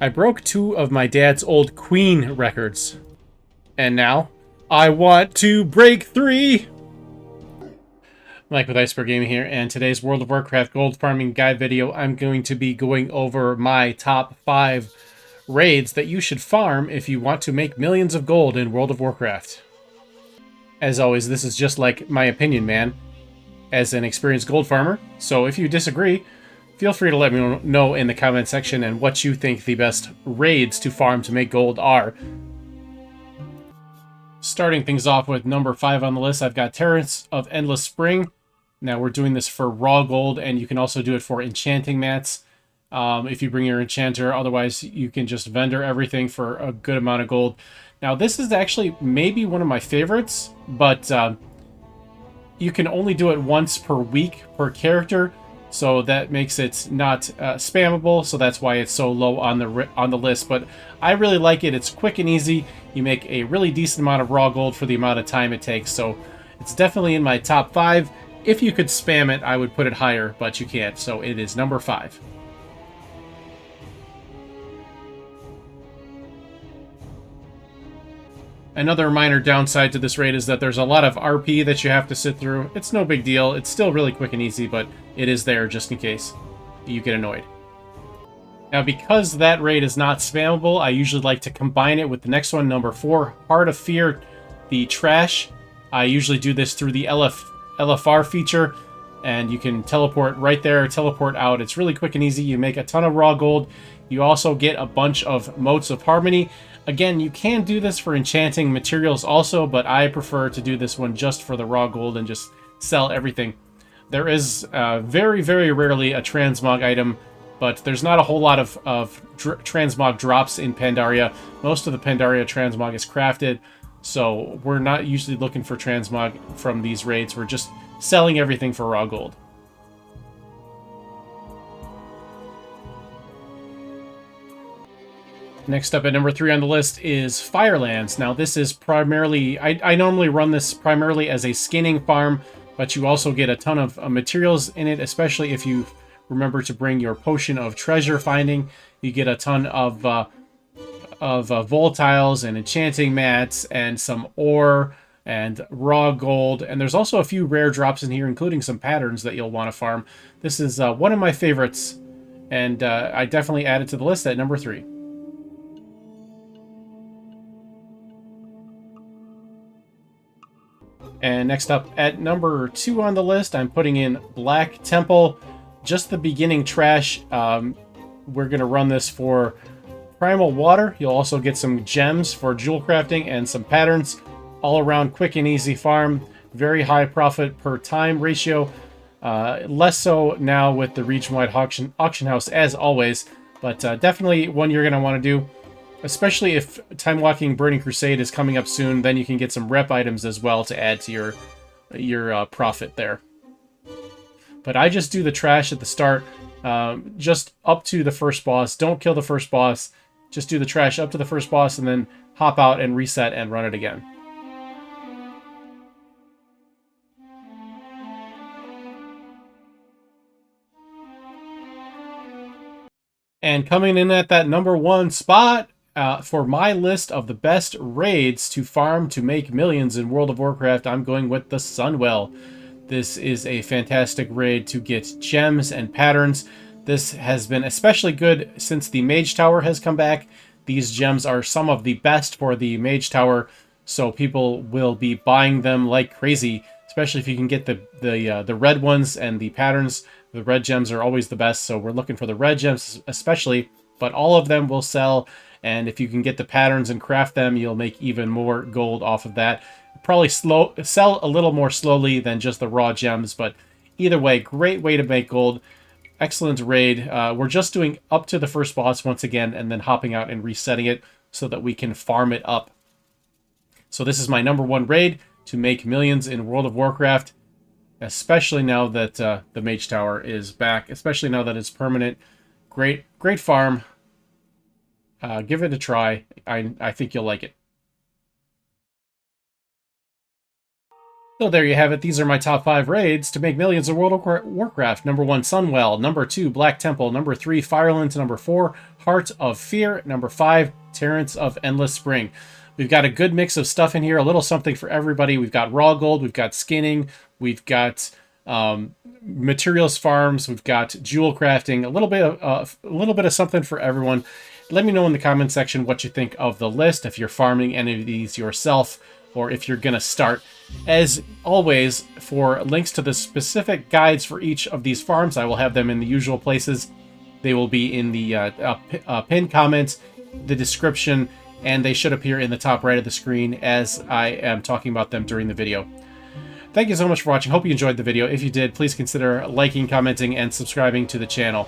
I broke 2 of my dad's old Queen records. And now, I want to break 3! Mike with Iceberg Gaming here, and today's World of Warcraft gold farming guide video, I'm going to be going over my top 5 raids that you should farm if you want to make millions of gold in World of Warcraft. As always, this is just like my opinion, man, as an experienced gold farmer, so if you disagree, feel free to let me know in the comment section and what you think the best raids to farm to make gold are. Starting things off with number 5 on the list, I've got Terrace of Endless Spring. Now we're doing this for raw gold, and you can also do it for enchanting mats if you bring your enchanter. Otherwise, you can just vendor everything for a good amount of gold. Now this is actually maybe one of my favorites, but you can only do it once per week per character, so that makes it not spammable. So that's why it's so low on the list. But I really like it. It's quick and easy. You make a really decent amount of raw gold for the amount of time it takes. So it's definitely in my top 5. If you could spam it, I would put it higher, but you can't. So it is number 5. Another minor downside to this raid is that there's a lot of RP that you have to sit through. It's no big deal. It's still really quick and easy, but it is there just in case you get annoyed. Now, because that raid is not spammable, I usually like to combine it with the next one, number 4, Heart of Fear, the Trash. I usually do this through the LFR feature, and you can teleport right there, teleport out. It's really quick and easy. You make a ton of raw gold. You also get a bunch of Motes of Harmony. Again, you can do this for enchanting materials also, but I prefer to do this one just for the raw gold and just sell everything. There is very, very rarely a transmog item, but there's not a whole lot of transmog drops in Pandaria. Most of the Pandaria transmog is crafted, so we're not usually looking for transmog from these raids. We're just selling everything for raw gold. Next up at number 3 on the list is Firelands. Now this is primarily, I normally run this primarily as a skinning farm, but you also get a ton of materials in it, especially if you remember to bring your potion of treasure finding. You get a ton of volatiles and enchanting mats and some ore and raw gold. And there's also a few rare drops in here, including some patterns that you'll want to farm. This is one of my favorites, and I definitely add it to the list at number 3. And next up at number 2 on the list, I'm putting in Black Temple, just the beginning trash. We're going to run this for Primal Water. You'll also get some gems for jewel crafting and some patterns. All around quick and easy farm. Very high profit per time ratio. Less so now with the region-wide auction house as always, but definitely one you're going to want to do. Especially if Time Walking Burning Crusade is coming up soon, then you can get some rep items as well to add to your profit there. But I just do the trash at the start, just up to the first boss. Don't kill the first boss. Just do the trash up to the first boss and then hop out and reset and run it again. And coming in at that number 1 spot, for my list of the best raids to farm to make millions in World of Warcraft, I'm going with the Sunwell. This is a fantastic raid to get gems and patterns. This has been especially good since the Mage Tower has come back. These gems are some of the best for the Mage Tower, so people will be buying them like crazy, especially if you can get the red ones and the patterns. The red gems are always the best, so we're looking for the red gems especially, but all of them will sell. And if you can get the patterns and craft them, you'll make even more gold off of that. Probably sell a little more slowly than just the raw gems, but either way, great way to make gold. Excellent raid. We're just doing up to the first boss once again, and then hopping out and resetting it so that we can farm it up. So this is my number 1 raid to make millions in World of Warcraft, especially now that the Mage Tower is back, especially now that it's permanent. Great farm. Give it a try. I think you'll like it. So there you have it. These are my top 5 raids to make millions in World of Warcraft. Number 1, Sunwell. Number 2, Black Temple. Number 3, Firelands. Number 4, Heart of Fear. Number 5, Terrence of Endless Spring. We've got a good mix of stuff in here, a little something for everybody. We've got raw gold, we've got skinning, we've got materials farms, we've got jewel crafting, a little bit of something for everyone. Let me know in the comment section what you think of the list, if you're farming any of these yourself, or if you're going to start. As always, for links to the specific guides for each of these farms, I will have them in the usual places. They will be in the pinned comments, the description, and they should appear in the top right of the screen as I am talking about them during the video. Thank you so much for watching. Hope you enjoyed the video. If you did, please consider liking, commenting, and subscribing to the channel.